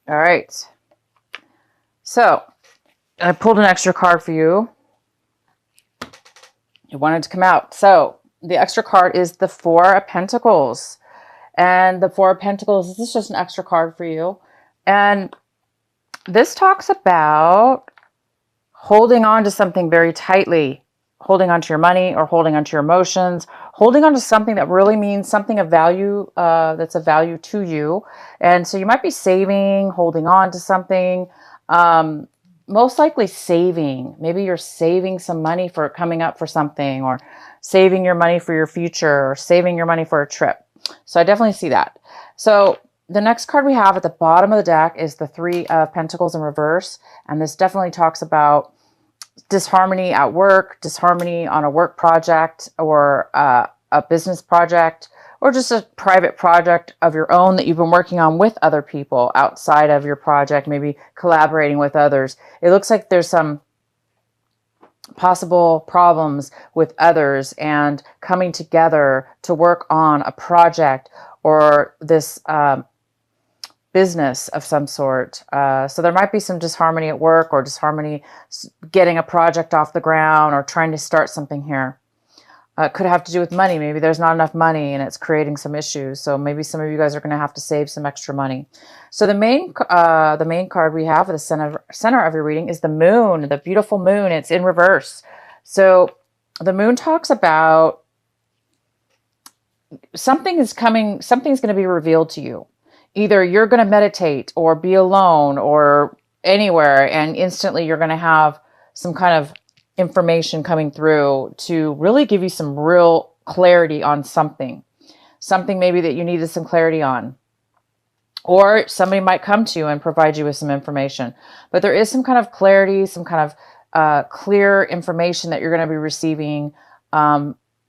All right. So I pulled an extra card for you. It wanted to come out. So the extra card is the Four of Pentacles. And the Four of Pentacles, this is just an extra card for you. And this talks about holding on to something very tightly, holding on to your money or holding on to your emotions, holding on to something that really means something of value, that's of value to you. And so you might be saving, holding on to something, most likely saving. Maybe you're saving some money for coming up for something, or saving your money for your future, or saving your money for a trip. So I definitely see that. So the next card we have at the bottom of the deck is the Three of Pentacles in reverse. And this definitely talks about disharmony at work, disharmony on a work project, or a business project, or just a private project of your own that you've been working on with other people outside of your project, maybe collaborating with others. It looks like there's some possible problems with others and coming together to work on a project or this business of some sort. So there might be some disharmony at work, or disharmony getting a project off the ground, or trying to start something here. It could have to do with money. Maybe there's not enough money and it's creating some issues. So maybe some of you guys are going to have to save some extra money. So the main card we have at the center of your reading is the Moon, the beautiful Moon. It's in reverse. So the Moon talks about something's going to be revealed to you. Either you're going to meditate or be alone or anywhere, and instantly you're going to have some kind of information coming through to really give you some real clarity on something maybe that you needed some clarity on, or somebody might come to you and provide you with some information. But there is some kind of clarity, some kind of clear information that you're going to be receiving,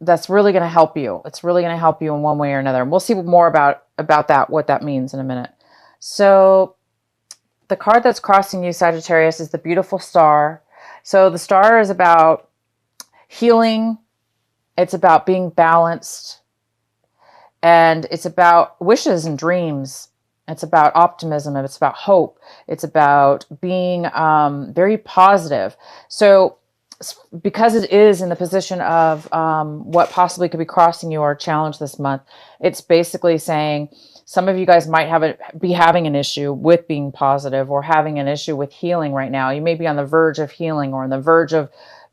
that's really going to help you. It's really going to help you in one way or another. And we'll see more about that, what that means in a minute. So the card that's crossing you, Sagittarius, is the beautiful Star. So the Star is about healing. It's about being balanced. And it's about wishes and dreams. It's about optimism. It's about hope. It's about being very positive. So because it is in the position of what possibly could be crossing you or a challenge this month, it's basically saying some of you guys might be having an issue with being positive, or having an issue with healing right now. You may be on the verge of healing, or on the verge of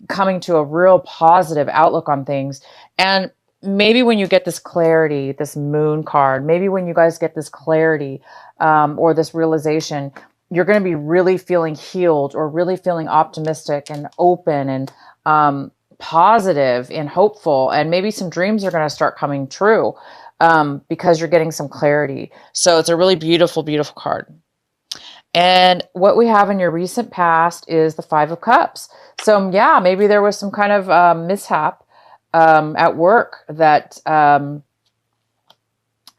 coming to a real positive outlook on things. And maybe when you get this clarity, this Moon card, maybe when you guys get this clarity or this realization, you're going to be really feeling healed, or really feeling optimistic and open and positive and hopeful. And maybe some dreams are going to start coming true because you're getting some clarity. So it's a really beautiful, beautiful card. And what we have in your recent past is the Five of Cups. So yeah, maybe there was some kind of mishap at work that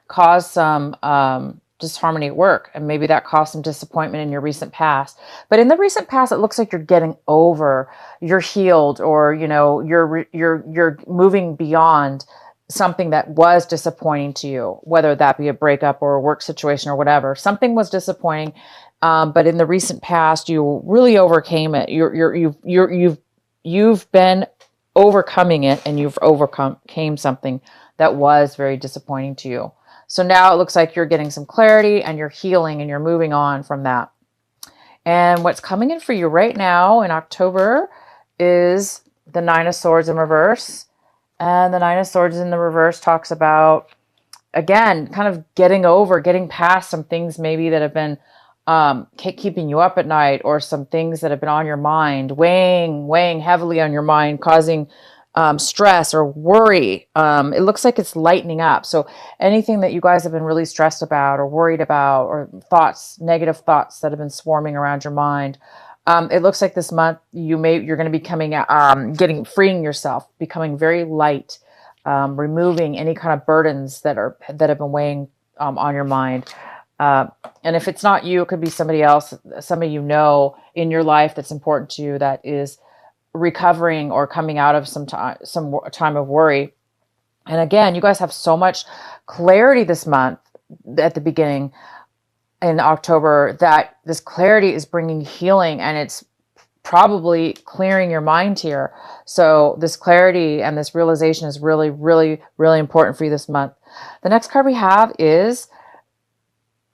caused some disharmony at work, and maybe that caused some disappointment in your recent past. But in the recent past, it looks like you're getting over, you're healed, or you're moving beyond something that was disappointing to you, whether that be a breakup or a work situation or whatever. Something was disappointing, but in the recent past, you really overcame it. You've been overcoming it, and you've overcame something that was very disappointing to you. So now it looks like you're getting some clarity, and you're healing, and you're moving on from that. And what's coming in for you right now in October is the Nine of Swords in reverse. And the Nine of Swords in the reverse talks about, again, kind of getting past some things maybe that have been keeping you up at night, or some things that have been on your mind, weighing heavily on your mind, causing stress or worry. It looks like it's lightening up. So anything that you guys have been really stressed about or worried about, or negative thoughts that have been swarming around your mind, it looks like this month you're going to be freeing yourself, becoming very light, removing any kind of burdens that have been weighing on your mind. And if it's not you, it could be somebody else, somebody you know in your life that's important to you, that is recovering or coming out of some time of worry. And again, you guys have so much clarity this month at the beginning. in October, that this clarity is bringing healing, and it's probably clearing your mind here. So this clarity and this realization is really, really, really important for you this month. The next card we have is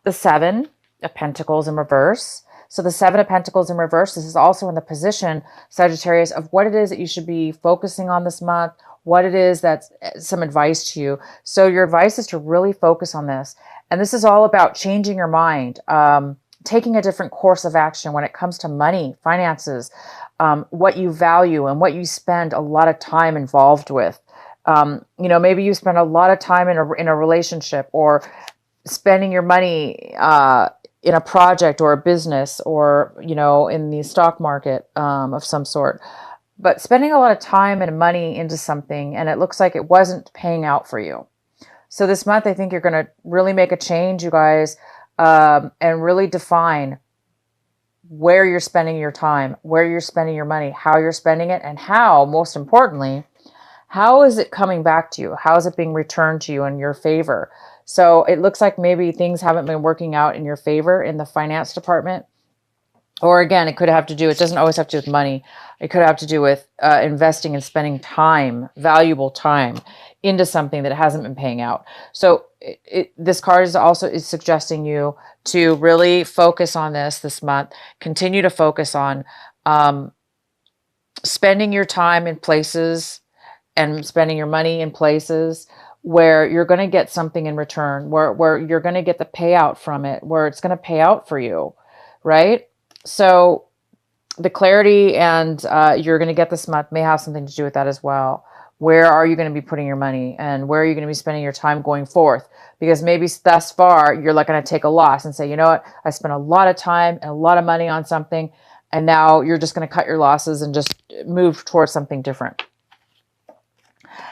the Seven of Pentacles in reverse. So the Seven of Pentacles in reverse, this is also in the position, Sagittarius, of what it is that you should be focusing on this month, what it is that's some advice to you. So your advice is to really focus on this. And this is all about changing your mind, taking a different course of action when it comes to money, finances, what you value and what you spend a lot of time involved with. Maybe you spend a lot of time in a relationship, or spending your money in a project or a business, or, in the stock market of some sort. But spending a lot of time and money into something, and it looks like it wasn't paying out for you. So this month, I think you're going to really make a change, you guys, and really define where you're spending your time, where you're spending your money, how you're spending it, and how, most importantly, how is it coming back to you? How is it being returned to you in your favor? So it looks like maybe things haven't been working out in your favor in the finance department. Or again, it doesn't always have to do with money. It could have to do with investing and spending time, valuable time, into something that hasn't been paying out. So this card is suggesting you to really focus on this month. Continue to focus on spending your time in places and spending your money in places where you're going to get something in return, where you're going to get the payout from it, where it's going to pay out for you, right? So the clarity and you're going to get this month may have something to do with that as well. Where are you going to be putting your money, and where are you going to be spending your time going forth? Because maybe thus far you're like going to take a loss and say, you know what, I spent a lot of time and a lot of money on something, and now you're just going to cut your losses and just move towards something different.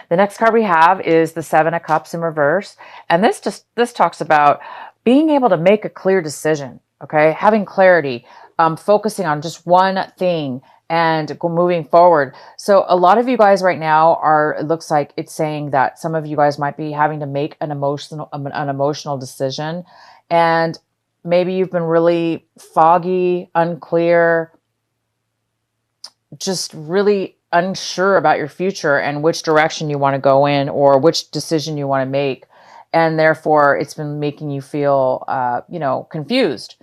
The next card we have is the Seven of Cups in reverse. And this talks about being able to make a clear decision, okay? Having clarity, focusing on just one thing and moving forward. So a lot of you guys right now it looks like it's saying that some of you guys might be having to make an emotional decision. And maybe you've been really foggy, unclear, just really unsure about your future and which direction you want to go in, or which decision you want to make. And therefore it's been making you feel, confused.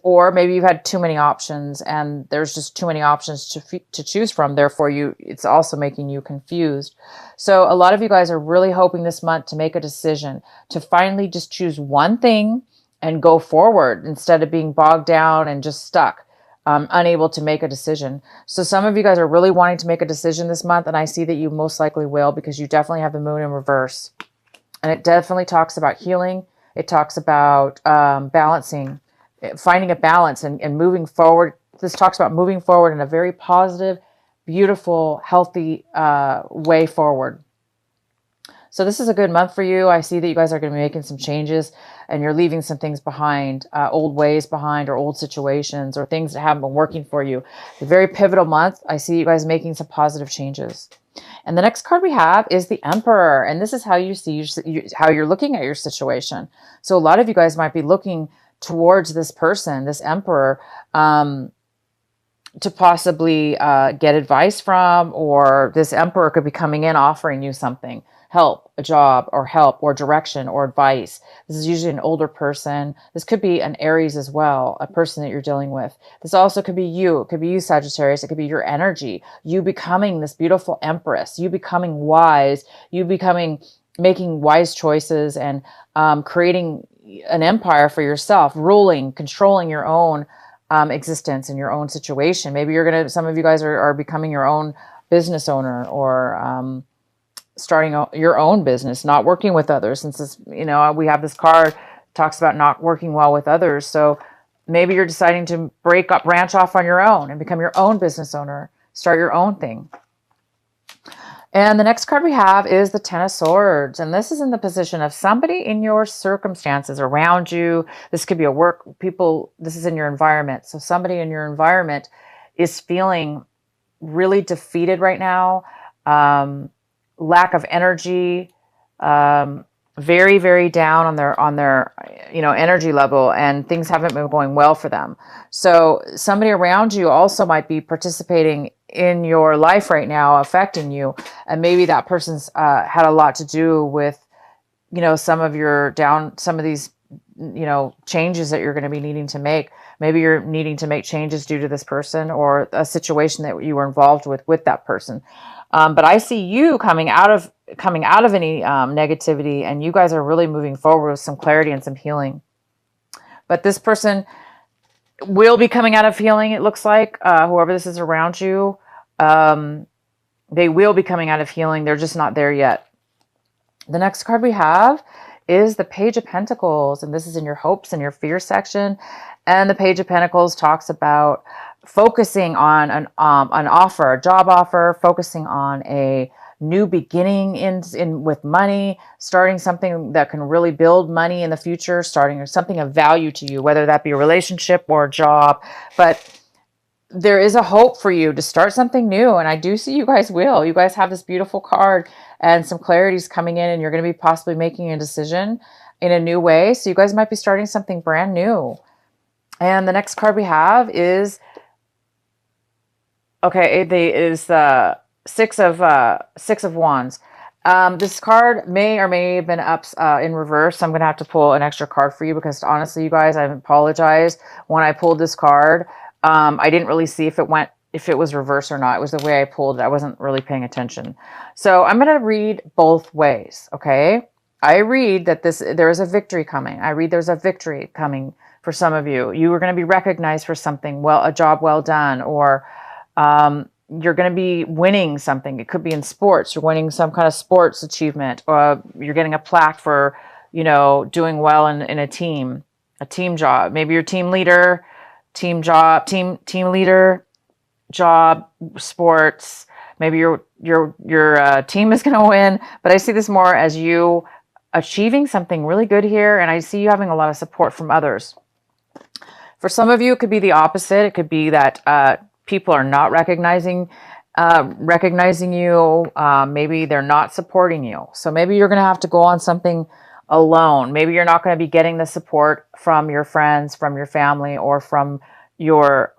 Or maybe you've had too many options and there's just too many options to choose from. Therefore it's also making you confused. So a lot of you guys are really hoping this month to make a decision, to finally just choose one thing and go forward instead of being bogged down and just stuck. Unable to make a decision. So some of you guys are really wanting to make a decision this month, and I see that you most likely will, because you definitely have the moon in reverse. And it definitely talks about healing. It talks about balancing, finding a balance and moving forward. This talks about moving forward in a very positive, beautiful, healthy way forward. So this is a good month for you. I see that you guys are going to be making some changes, and you're leaving some things behind, old ways behind, or old situations, or things that haven't been working for you. A very pivotal month. I see you guys making some positive changes. And the next card we have is the Emperor. And this is how you see how you're looking at your situation. So a lot of you guys might be looking towards this person, this Emperor, to possibly get advice from, or this Emperor could be coming in offering you something. Help, a job, or help, or direction, or advice. This is usually an older person. This could be an Aries as well, a person that you're dealing with. This also could be you. It could be you, Sagittarius. It could be your energy. You becoming this beautiful Empress. You becoming wise. You making wise choices and creating an empire for yourself, ruling, controlling your own existence and your own situation. Maybe some of you guys are becoming your own business owner, or starting your own business, not working with others. Since this, we have this card talks about not working well with others. So maybe you're deciding to branch off on your own and become your own business owner, start your own thing. And the next card we have is the Ten of Swords. And this is in the position of somebody in your circumstances around you. This could be this is in your environment. So somebody in your environment is feeling really defeated right now. Lack of energy, very, very down on their, energy level, and things haven't been going well for them. So somebody around you also might be participating in your life right now, affecting you. And maybe that person's had a lot to do with, some of some of these, changes that you're going to be needing to make. Maybe you're needing to make changes due to this person or a situation that you were involved with that person. But I see you coming out of any negativity, and you guys are really moving forward with some clarity and some healing. But this person will be coming out of healing, it looks like, whoever this is around you. They will be coming out of healing. They're just not there yet. The next card we have is the Page of Pentacles, and this is in your hopes and your fear section. And the Page of Pentacles talks about focusing on an offer, a job offer, focusing on a new beginning in with money, starting something that can really build money in the future, starting something of value to you, whether that be a relationship or a job. But there is a hope for you to start something new. And I do see you guys will. You guys have this beautiful card and some clarity is coming in, and you're going to be possibly making a decision in a new way. So you guys might be starting something brand new. And the next card we have is, the Six of Wands. This card may or may have been up in reverse. So I'm going to have to pull an extra card for you, because honestly, you guys, I apologize. When I pulled this card, I didn't really see if it was reverse or not. It was the way I pulled it. I wasn't really paying attention. So I'm going to read both ways. Okay. I read that there is a victory coming. I read there's a victory coming for some of you. You are going to be recognized for something, a job well done, or you're going to be winning something. It could be in sports. You're winning some kind of sports achievement, or you're getting a plaque for, doing well in a team job. Maybe you're team leader, team leader, job, sports. Maybe your team is going to win, but I see this more as you achieving something really good here. And I see you having a lot of support from others. For some of you, it could be the opposite. It could be that people are not recognizing you. Maybe they're not supporting you. So maybe you're going to have to go on something alone. Maybe you're not going to be getting the support from your friends, from your family, or from your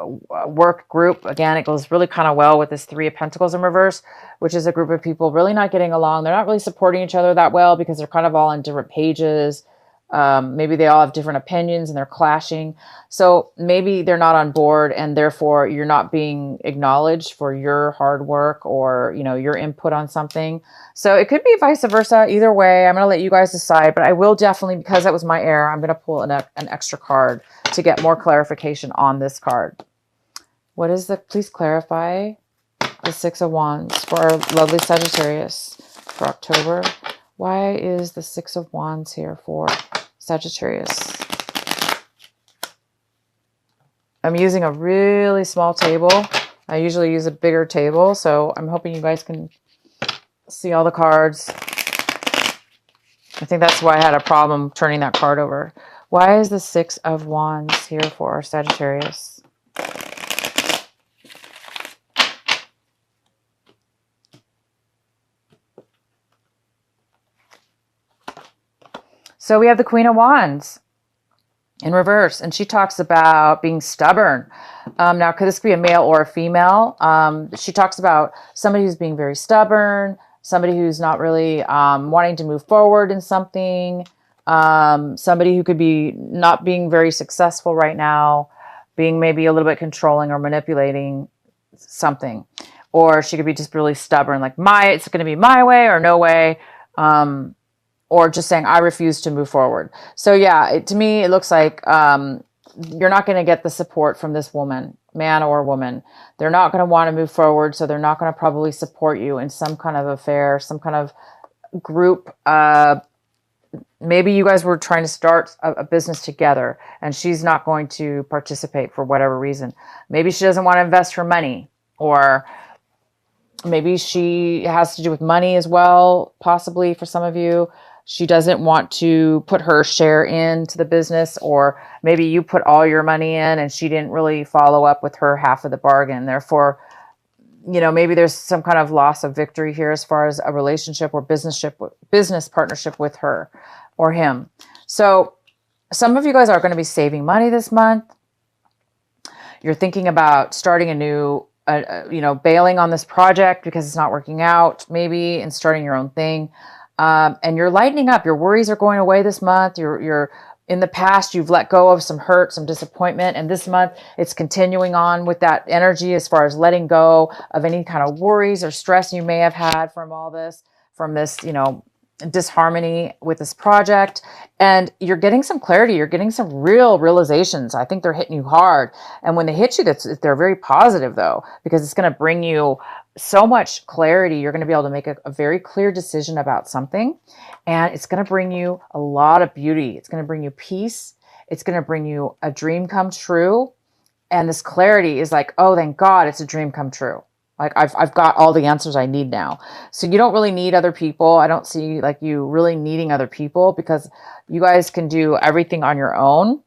work group. Again, it goes really kind of well with this Three of Pentacles in reverse, which is a group of people really not getting along. They're not really supporting each other that well, because they're kind of all on different pages. Maybe they all have different opinions and they're clashing. So maybe they're not on board, and therefore you're not being acknowledged for your hard work or, your input on something. So it could be vice versa. Either way, I'm going to let you guys decide, but I will definitely, because that was my error, I'm going to pull an extra card to get more clarification on this card. What is please clarify the Six of Wands for our lovely Sagittarius for October. Why is the Six of Wands here for Sagittarius? I'm using a really small table. I usually use a bigger table, so I'm hoping you guys can see all the cards. I think that's why I had a problem turning that card over. Why is the Six of Wands here for our Sagittarius? So we have the Queen of Wands in reverse, and she talks about being stubborn. Now, could this be a male or a female? She talks about somebody who's being very stubborn, somebody who's not really wanting to move forward in something, somebody who could be not being very successful right now, being maybe a little bit controlling or manipulating something. Or she could be just really stubborn, like it's going to be my way or no way. Or just saying, I refuse to move forward. So yeah, to me, it looks like you're not going to get the support from this woman, man or woman. They're not going to want to move forward, so they're not going to probably support you in some kind of affair, some kind of group. Maybe you guys were trying to start a business together, and she's not going to participate for whatever reason. Maybe she doesn't want to invest her money, or maybe she has to do with money as well, possibly for some of you. She doesn't want to put her share into the business, or maybe you put all your money in and she didn't really follow up with her half of the bargain. Therefore, maybe there's some kind of loss of victory here as far as a relationship or business partnership with her or him. So some of you guys are going to be saving money this month. You're thinking about starting a new, bailing on this project because it's not working out, maybe, and starting your own thing. And you're lightening up. Your worries are going away this month. You're in the past, you've let go of some hurt, some disappointment. And this month, it's continuing on with that energy as far as letting go of any kind of worries or stress you may have had from all this, from this, disharmony with this project. And you're getting some clarity. You're getting some real realizations. I think they're hitting you hard. And when they hit you, they're very positive, though, because it's going to bring you so much clarity. You're going to be able to make a very clear decision about something, and it's going to bring you a lot of beauty. It's going to bring you peace. It's going to bring you a dream come true. And this clarity is like, oh, thank God it's a dream come true. Like I've got all the answers I need now. So you don't really need other people. I don't see like you really needing other people, because you guys can do everything on your own.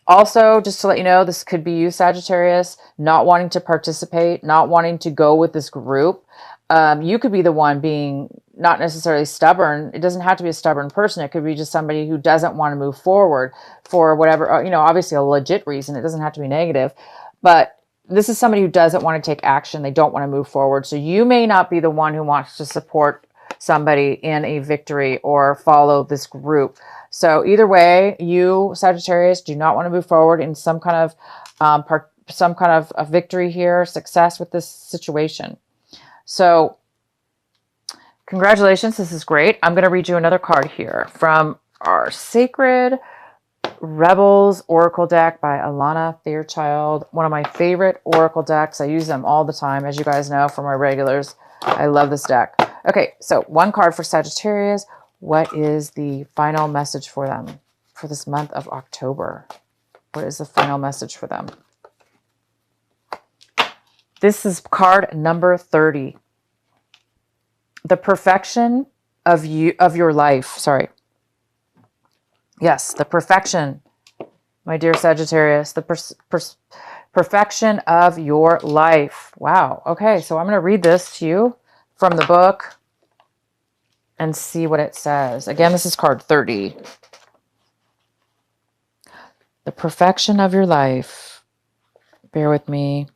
Also, just to let you know, this could be you, Sagittarius, not wanting to participate, not wanting to go with this group. You could be the one being not necessarily stubborn. It doesn't have to be a stubborn person. It could be just somebody who doesn't want to move forward for whatever, obviously a legit reason. It doesn't have to be negative, but this is somebody who doesn't want to take action. They don't want to move forward. So you may not be the one who wants to support somebody in a victory or follow this group. So either way, you, Sagittarius, do not want to move forward in some kind of a victory here, success with this situation. So congratulations. This is great. I'm going to read you another card here from our Sacred Rebels Oracle deck by Alana Fairchild. One of my favorite Oracle decks. I use them all the time, as you guys know, for my regulars. I love this deck. Okay, so one card for Sagittarius. What is the final message for them for this month of October? What is the final message for them? This is card number 30. The perfection of your life. Sorry. Yes, the perfection, my dear Sagittarius. The perfection of your life. Wow. Okay, so I'm going to read this to you from the book and see what it says. Again, this is card 30. The perfection of your life. Bear with me.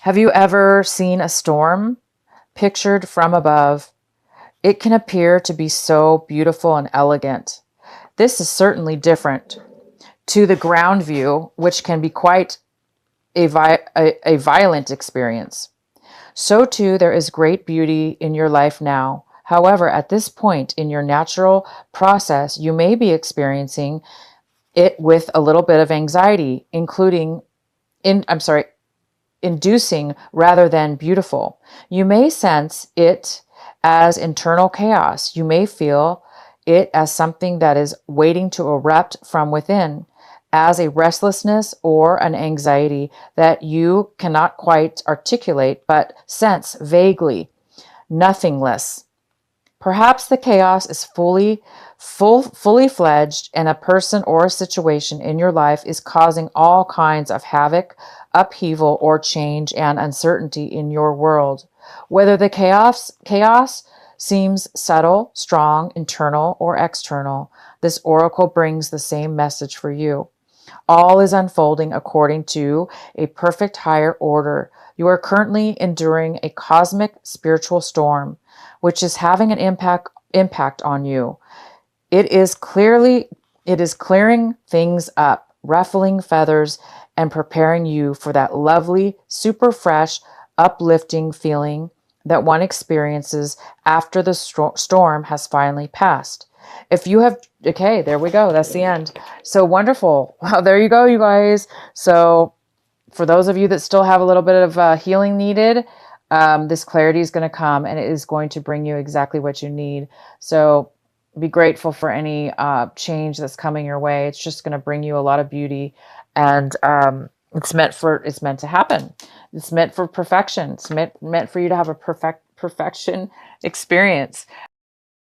Have you ever seen a storm pictured from above? It can appear to be so beautiful and elegant. This is certainly different to the ground view, which can be quite a violent experience. So too, there is great beauty in your life now. However, at this point in your natural process, you may be experiencing it with a little bit of anxiety, inducing rather than beautiful. You may sense it as internal chaos. You may feel it as something that is waiting to erupt from within, as a restlessness or an anxiety that you cannot quite articulate but sense vaguely, nothingless. Perhaps the chaos is fully fledged, and a person or a situation in your life is causing all kinds of havoc, upheaval, or change and uncertainty in your world. Whether the chaos seems subtle, strong, internal, or external, this oracle brings the same message for you. All is unfolding according to a perfect higher order. You are currently enduring a cosmic spiritual storm, which is having an impact on you. It is clearing things up, ruffling feathers, and preparing you for that lovely, super fresh, uplifting feeling that one experiences after the storm has finally passed. If you have, okay, there we go. That's the end. So wonderful. Well, there you go, you guys. So for those of you that still have a little bit of healing needed, this clarity is going to come, and it is going to bring you exactly what you need. So be grateful for any change that's coming your way. It's just going to bring you a lot of beauty, and it's meant to happen. It's meant for perfection. It's meant for you to have a perfection experience.